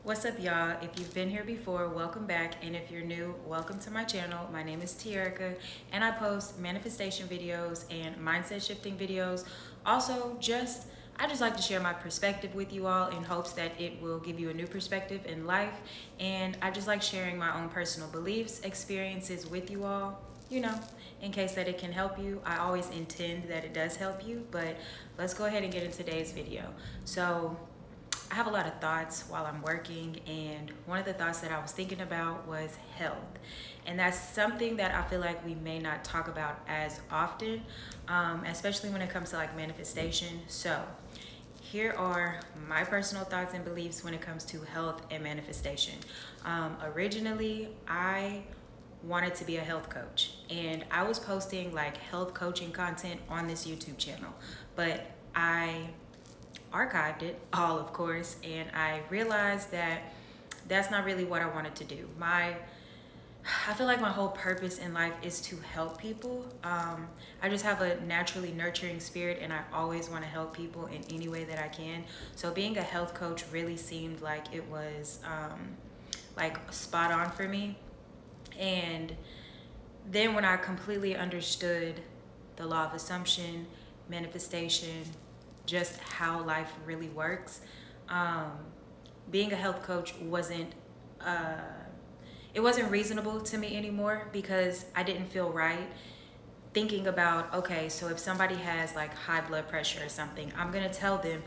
What's up, y'all? If you've been here before, welcome back. And if you're new, welcome to my channel. My name is Tierica, and I post manifestation videos and mindset shifting videos. Also, I just like to share my perspective with you all in hopes that it will give you a new perspective in life. And I just like sharing my own personal beliefs, experiences with you all, in case that it can help you. I always intend that it does help you, but let's go ahead and get into today's video. So, I have a lot of thoughts while I'm working, and one of the thoughts that I was thinking about was health. And that's something that I feel like we may not talk about as often, especially when it comes to like manifestation. So, here are my personal thoughts and beliefs when it comes to health and manifestation. Originally, I wanted to be a health coach, and I was posting like health coaching content on this YouTube channel, but I archived it all, of course, and I realized that that's not really what I wanted to do. I feel like my whole purpose in life is to help people. I just have a naturally nurturing spirit, and I always want to help people in any way that I can. So being a health coach really seemed like it was like spot on for me. And then when I completely understood the law of assumption, manifestation, just how life really works, being a health coach it wasn't reasonable to me anymore, because I didn't feel right thinking about, okay, so if somebody has like high blood pressure or something, I'm gonna tell them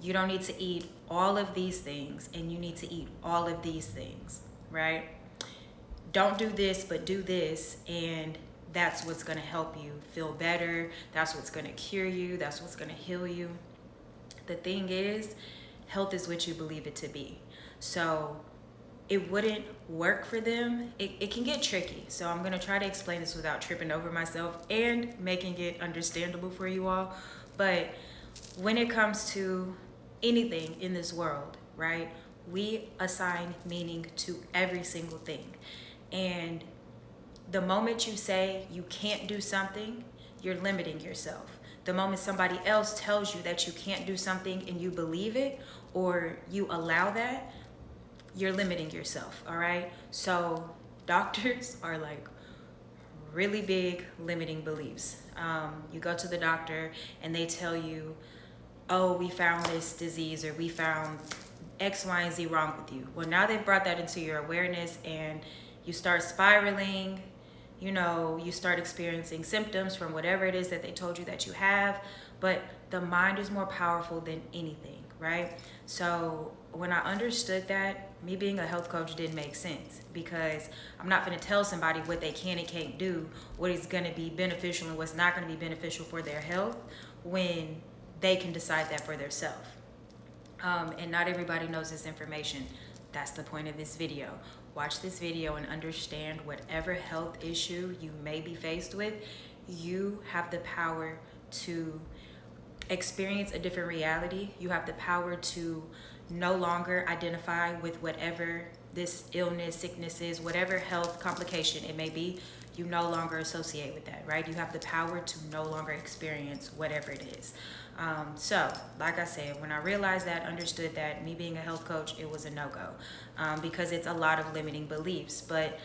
you don't need to eat all of these things and you need to eat all of these things, right? Don't do this, but do this, and that's what's going to help you feel better. That's what's going to cure you. That's what's going to heal you. The thing is, health is what you believe it to be. So it wouldn't work for them. It can get tricky. So I'm going to try to explain this without tripping over myself and making it understandable for you all. But when it comes to anything in this world, right, we assign meaning to every single thing. And the moment you say you can't do something, you're limiting yourself. The moment somebody else tells you that you can't do something and you believe it, or you allow that, you're limiting yourself, all right? So doctors are like really big limiting beliefs. You go to the doctor and they tell you, oh, we found this disease, or we found X, Y, and Z wrong with you. Well, now they've brought that into your awareness, and you start spiraling, you start experiencing symptoms from whatever it is that they told you that you have. But the mind is more powerful than anything, right? So when I understood that, me being a health coach didn't make sense, because I'm not going to tell somebody what they can and can't do, what is going to be beneficial and what's not going to be beneficial for their health, when they can decide that for themselves. And not everybody knows this information. That's the point of this video. Watch this video and understand whatever health issue you may be faced with, you have the power to experience a different reality. You have the power to no longer identify with whatever this illness, sickness is, whatever health complication it may be. You no longer associate with that, right? You have the power to no longer experience whatever it is. So, like I said, when I realized that, understood that, me being a health coach, it was a no-go, because it's a lot of limiting beliefs. But,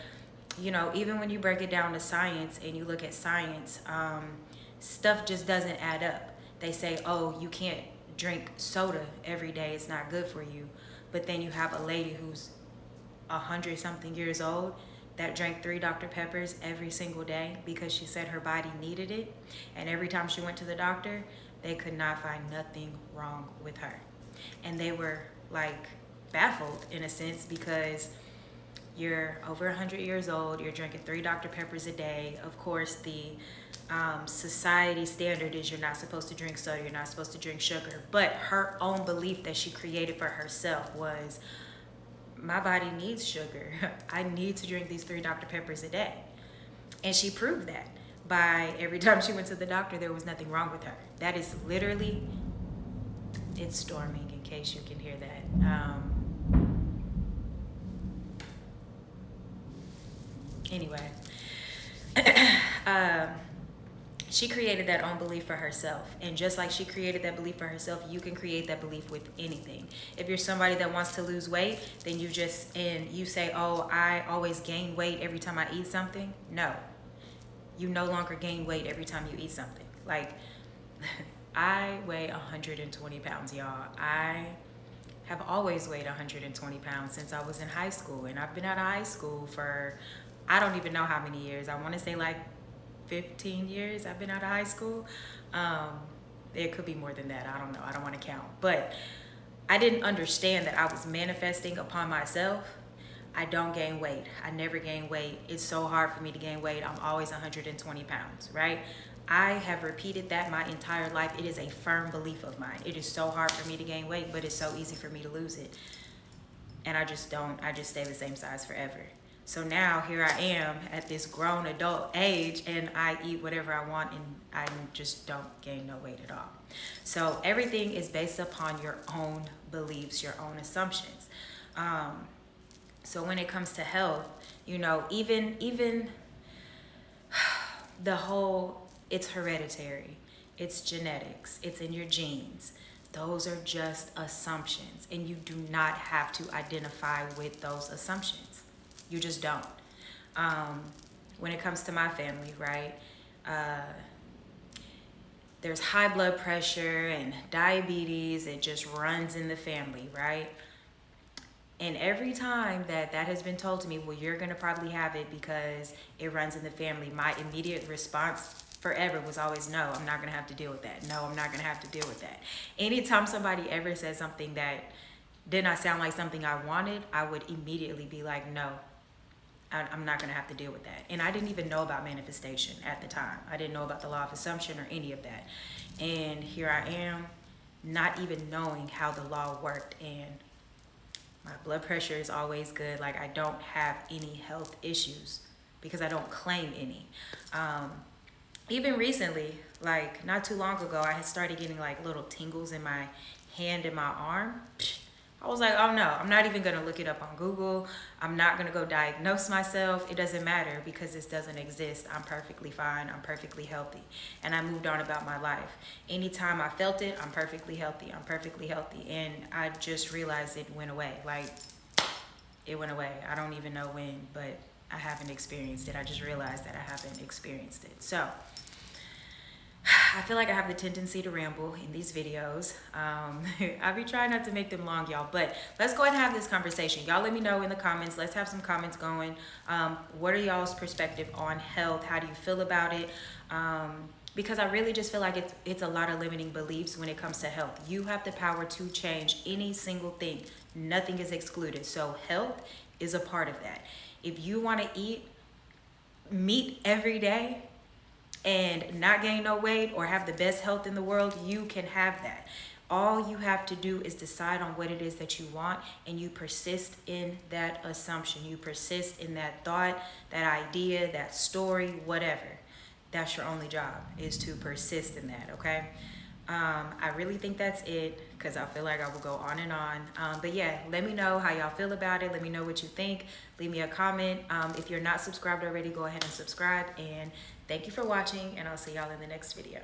even when you break it down to science and you look at science, stuff just doesn't add up. They say, oh, you can't drink soda every day, it's not good for you. But then you have a lady who's 100-something years old that drank 3 Dr. Peppers every single day because she said her body needed it. And every time she went to the doctor, they could not find nothing wrong with her. And they were like baffled in a sense, because you're over 100 years old, you're drinking 3 Dr. Peppers a day. Of course, the society standard is you're not supposed to drink soda, you're not supposed to drink sugar. But her own belief that she created for herself was, my body needs sugar. I need to drink these 3 Dr. Peppers a day. And she proved that by every time she went to the doctor, there was nothing wrong with her. That is literally, it's storming in case you can hear that. Anyway, She created that own belief for herself. And just like she created that belief for herself, you can create that belief with anything. If you're somebody that wants to lose weight, then you say, oh, I always gain weight every time I eat something. No, you no longer gain weight every time you eat something. Like, I weigh 120 pounds, y'all. I have always weighed 120 pounds since I was in high school. And I've been out of high school for, I don't even know how many years. I want to say like 15 years I've been out of high school. It could be more than that. I don't know. I don't want to count. But I didn't understand that I was manifesting upon myself. I don't gain weight. I never gain weight. It's so hard for me to gain weight. I'm always 120 pounds, right? I have repeated that my entire life. It is a firm belief of mine. It is so hard for me to gain weight, but it's so easy for me to lose it. And I just stay the same size forever. So now here I am at this grown adult age, and I eat whatever I want, and I just don't gain no weight at all. So everything is based upon your own beliefs, your own assumptions. So when it comes to health, you know, even the whole, it's hereditary, it's genetics, it's in your genes. Those are just assumptions, and you do not have to identify with those assumptions. You just don't. When it comes to my family, right? There's high blood pressure and diabetes. It just runs in the family, right? And every time that has been told to me, well, you're going to probably have it because it runs in the family, my immediate response forever was always, no, I'm not going to have to deal with that. No, I'm not going to have to deal with that. Anytime somebody ever says something that did not sound like something I wanted, I would immediately be like, no, I'm not going to have to deal with that. And I didn't even know about manifestation at the time. I didn't know about the law of assumption or any of that. And here I am, not even knowing how the law worked. And my blood pressure is always good. Like, I don't have any health issues because I don't claim any. Even recently, like not too long ago, I had started getting like little tingles in my hand and my arm. I was like, oh no, I'm not even gonna look it up on Google. I'm not gonna go diagnose myself. It doesn't matter because this doesn't exist. I'm perfectly fine. I'm perfectly healthy. And I moved on about my life. Anytime I felt it, I'm perfectly healthy. I'm perfectly healthy. And I just realized it went away. Like, it went away. I don't even know when, but I haven't experienced it. I just realized that I haven't experienced it. So I feel like I have the tendency to ramble in these videos. I be trying not to make them long, y'all, but let's go ahead and have this conversation. Y'all let me know in the comments. Let's have some comments going. What are y'all's perspective on health? How do you feel about it? Because I really just feel like it's a lot of limiting beliefs when it comes to health. You have the power to change any single thing. Nothing is excluded. So health is a part of that. If you want to eat meat every day and not gain no weight or have the best health in the world, you can have that. All you have to do is decide on what it is that you want, and you persist in that assumption. You persist in that thought, that idea, that story, whatever. That's your only job, is to persist in that, okay? I really think that's it, because I feel like I will go on and on. But yeah, let me know how y'all feel about it. Let me know what you think. Leave me a comment. If you're not subscribed already, go ahead and subscribe. And thank you for watching, and I'll see y'all in the next video.